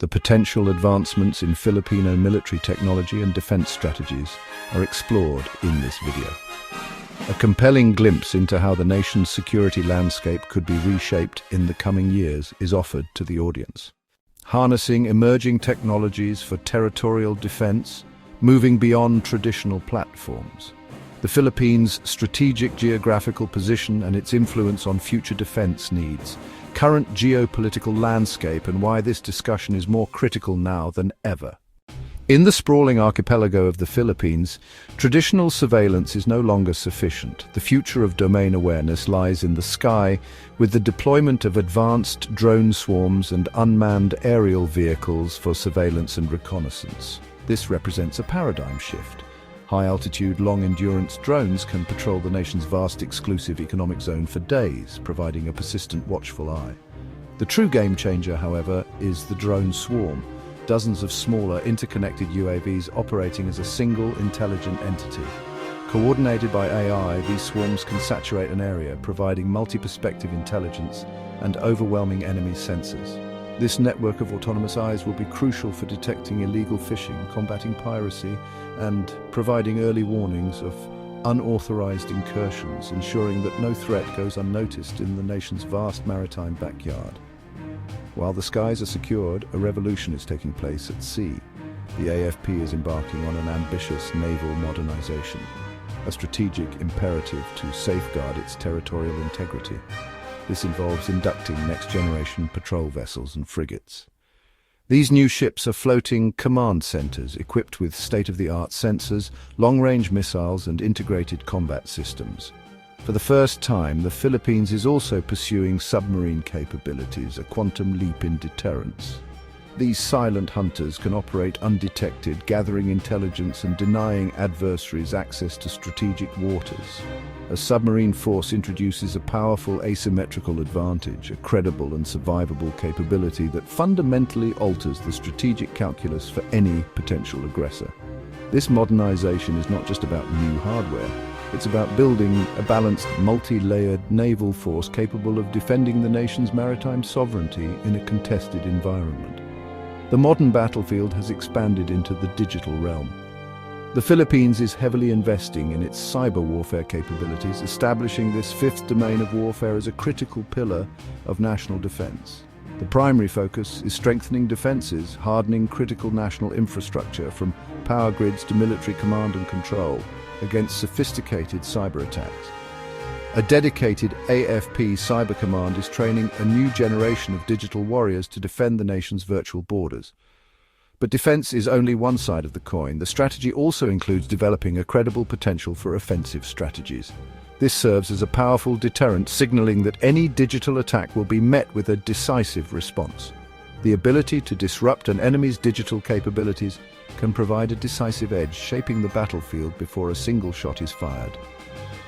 The potential advancements in Filipino military technology and defense strategies are explored in this video. A compelling glimpse into how the nation's security landscape could be reshaped in the coming years is offered to the audience. Harnessing emerging technologies for territorial defense, moving beyond traditional platforms. The Philippines' strategic geographical position and its influence on future defense needs, current geopolitical landscape, and why this discussion is more critical now than ever. In the sprawling archipelago of the Philippines, traditional surveillance is no longer sufficient. The future of domain awareness lies in the sky, with the deployment of advanced drone swarms and unmanned aerial vehicles for surveillance and reconnaissance. This represents a paradigm shift. High-altitude, long-endurance drones can patrol the nation's vast exclusive economic zone for days, providing a persistent, watchful eye. The true game-changer, however, is the drone swarm. Dozens of smaller, interconnected UAVs operating as a single, intelligent entity. Coordinated by AI, these swarms can saturate an area, providing multi-perspective intelligence and overwhelming enemy sensors. This network of autonomous eyes will be crucial for detecting illegal fishing, combating piracy, and providing early warnings of unauthorized incursions, ensuring that no threat goes unnoticed in the nation's vast maritime backyard. While the skies are secured, a revolution is taking place at sea. The AFP is embarking on an ambitious naval modernization, a strategic imperative to safeguard its territorial integrity. This involves inducting next-generation patrol vessels and frigates. These new ships are floating command centers equipped with state-of-the-art sensors, long-range missiles, and integrated combat systems. For the first time, the Philippines is also pursuing submarine capabilities, a quantum leap in deterrence. These silent hunters can operate undetected, gathering intelligence and denying adversaries access to strategic waters. A submarine force introduces a powerful asymmetrical advantage, a credible and survivable capability that fundamentally alters the strategic calculus for any potential aggressor. This modernization is not just about new hardware. It's about building a balanced, multi-layered naval force capable of defending the nation's maritime sovereignty in a contested environment. The modern battlefield has expanded into the digital realm. The Philippines is heavily investing in its cyber warfare capabilities, establishing this fifth domain of warfare as a critical pillar of national defense. The primary focus is strengthening defenses, hardening critical national infrastructure from power grids to military command and control against sophisticated cyber attacks. A dedicated AFP Cyber Command is training a new generation of digital warriors to defend the nation's virtual borders. But defense is only one side of the coin. The strategy also includes developing a credible potential for offensive strategies. This serves as a powerful deterrent, signaling that any digital attack will be met with a decisive response. The ability to disrupt an enemy's digital capabilities can provide a decisive edge, shaping the battlefield before a single shot is fired.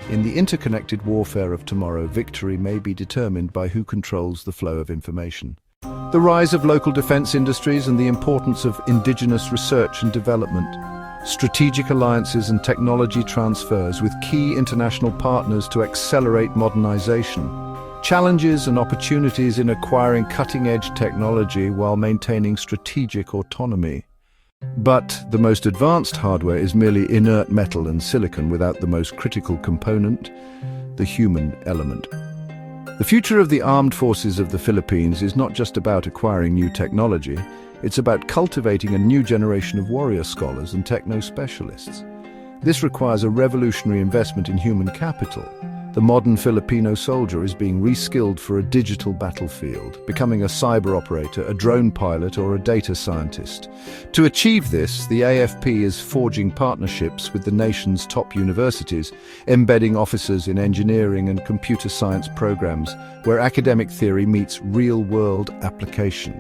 In the interconnected warfare of tomorrow, victory may be determined by who controls the flow of information. The rise of local defense industries and the importance of indigenous research and development. Strategic alliances and technology transfers with key international partners to accelerate modernization. Challenges and opportunities in acquiring cutting-edge technology while maintaining strategic autonomy. But the most advanced hardware is merely inert metal and silicon without the most critical component, the human element. The future of the armed forces of the Philippines is not just about acquiring new technology, it's about cultivating a new generation of warrior scholars and techno-specialists. This requires a revolutionary investment in human capital. The modern Filipino soldier is being reskilled for a digital battlefield, becoming a cyber operator, a drone pilot, or a data scientist. To achieve this, the AFP is forging partnerships with the nation's top universities, embedding officers in engineering and computer science programs where academic theory meets real-world application.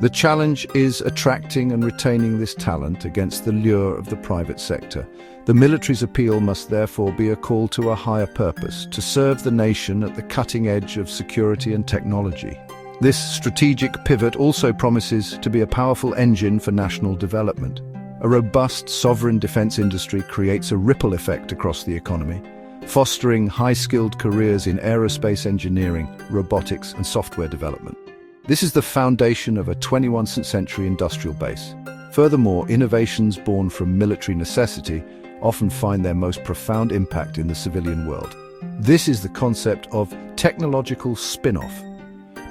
The challenge is attracting and retaining this talent against the lure of the private sector. The military's appeal must therefore be a call to a higher purpose, to serve the nation at the cutting edge of security and technology. This strategic pivot also promises to be a powerful engine for national development. A robust sovereign defense industry creates a ripple effect across the economy, fostering high-skilled careers in aerospace engineering, robotics, and software development. This is the foundation of a 21st century industrial base. Furthermore, innovations born from military necessity often find their most profound impact in the civilian world. This is the concept of technological spin-off.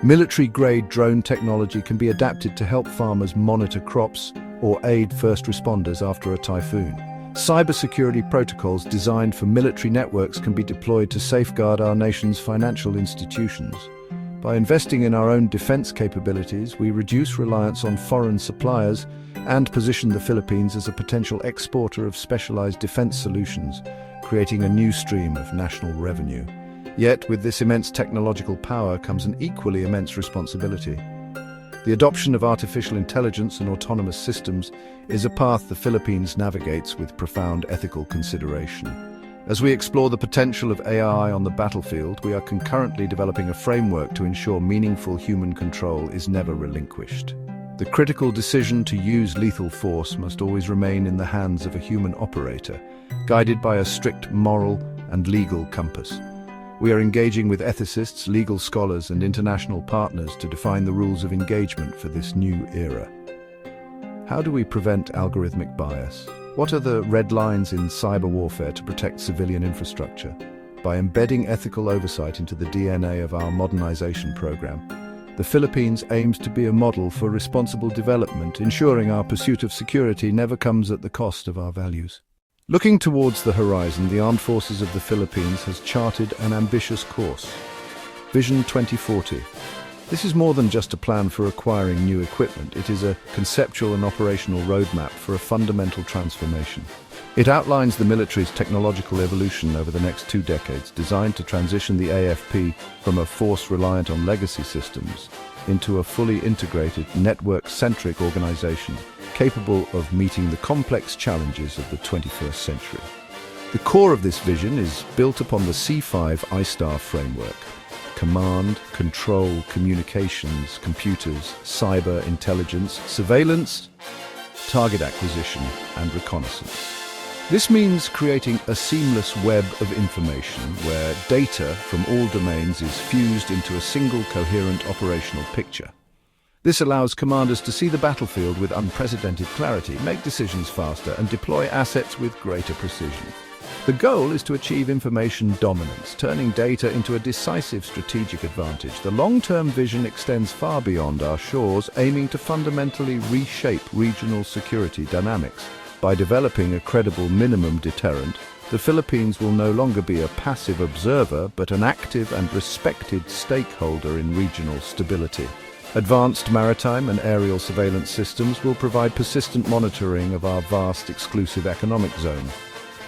Military-grade drone technology can be adapted to help farmers monitor crops or aid first responders after a typhoon. Cybersecurity protocols designed for military networks can be deployed to safeguard our nation's financial institutions. By investing in our own defense capabilities, we reduce reliance on foreign suppliers and position the Philippines as a potential exporter of specialized defense solutions, creating a new stream of national revenue. Yet, with this immense technological power comes an equally immense responsibility. The adoption of artificial intelligence and autonomous systems is a path the Philippines navigates with profound ethical consideration. As we explore the potential of AI on the battlefield, we are concurrently developing a framework to ensure meaningful human control is never relinquished. The critical decision to use lethal force must always remain in the hands of a human operator, guided by a strict moral and legal compass. We are engaging with ethicists, legal scholars, and international partners to define the rules of engagement for this new era. How do we prevent algorithmic bias? What are the red lines in cyber warfare to protect civilian infrastructure? By embedding ethical oversight into the DNA of our modernization program, the Philippines aims to be a model for responsible development, ensuring our pursuit of security never comes at the cost of our values. Looking towards the horizon, the Armed Forces of the Philippines has charted an ambitious course. Vision 2040. This is more than just a plan for acquiring new equipment. It is a conceptual and operational roadmap for a fundamental transformation. It outlines the military's technological evolution over the next 2 decades, designed to transition the AFP from a force reliant on legacy systems into a fully integrated, network-centric organization capable of meeting the complex challenges of the 21st century. The core of this vision is built upon the C5 ISTAR framework: command, control, communications, computers, cyber intelligence, surveillance, target acquisition, and reconnaissance. This means creating a seamless web of information where data from all domains is fused into a single coherent operational picture. This allows commanders to see the battlefield with unprecedented clarity, make decisions faster, and deploy assets with greater precision. The goal is to achieve information dominance, turning data into a decisive strategic advantage. The long-term vision extends far beyond our shores, aiming to fundamentally reshape regional security dynamics. By developing a credible minimum deterrent, the Philippines will no longer be a passive observer, but an active and respected stakeholder in regional stability. Advanced maritime and aerial surveillance systems will provide persistent monitoring of our vast exclusive economic zone.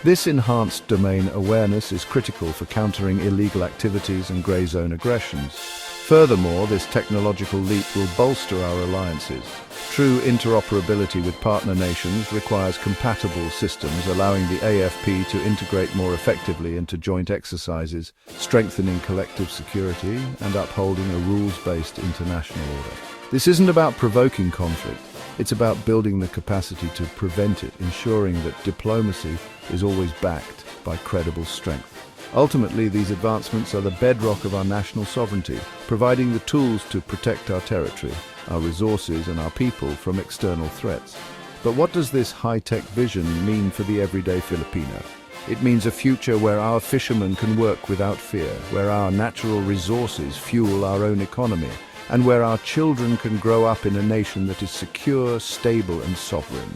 This enhanced domain awareness is critical for countering illegal activities and grey zone aggressions. Furthermore, this technological leap will bolster our alliances. True interoperability with partner nations requires compatible systems, allowing the AFP to integrate more effectively into joint exercises, strengthening collective security and upholding a rules-based international order. This isn't about provoking conflict. It's about building the capacity to prevent it, ensuring that diplomacy is always backed by credible strength. Ultimately, these advancements are the bedrock of our national sovereignty, providing the tools to protect our territory, our resources, and our people from external threats. But what does this high-tech vision mean for the everyday Filipino? It means a future where our fishermen can work without fear, where our natural resources fuel our own economy, and where our children can grow up in a nation that is secure, stable, and sovereign.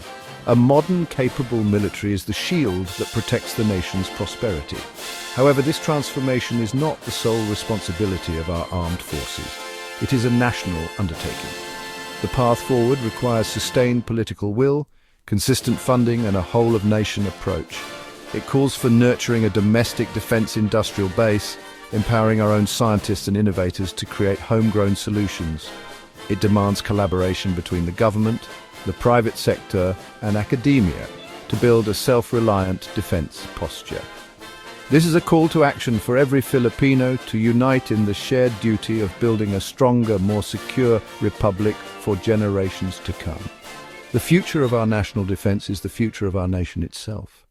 A modern, capable military is the shield that protects the nation's prosperity. However, this transformation is not the sole responsibility of our armed forces. It is a national undertaking. The path forward requires sustained political will, consistent funding, and a whole-of-nation approach. It calls for nurturing a domestic defense industrial base, empowering our own scientists and innovators to create homegrown solutions. It demands collaboration between the government, the private sector, and academia to build a self-reliant defense posture. This is a call to action for every Filipino to unite in the shared duty of building a stronger, more secure republic for generations to come. The future of our national defense is the future of our nation itself.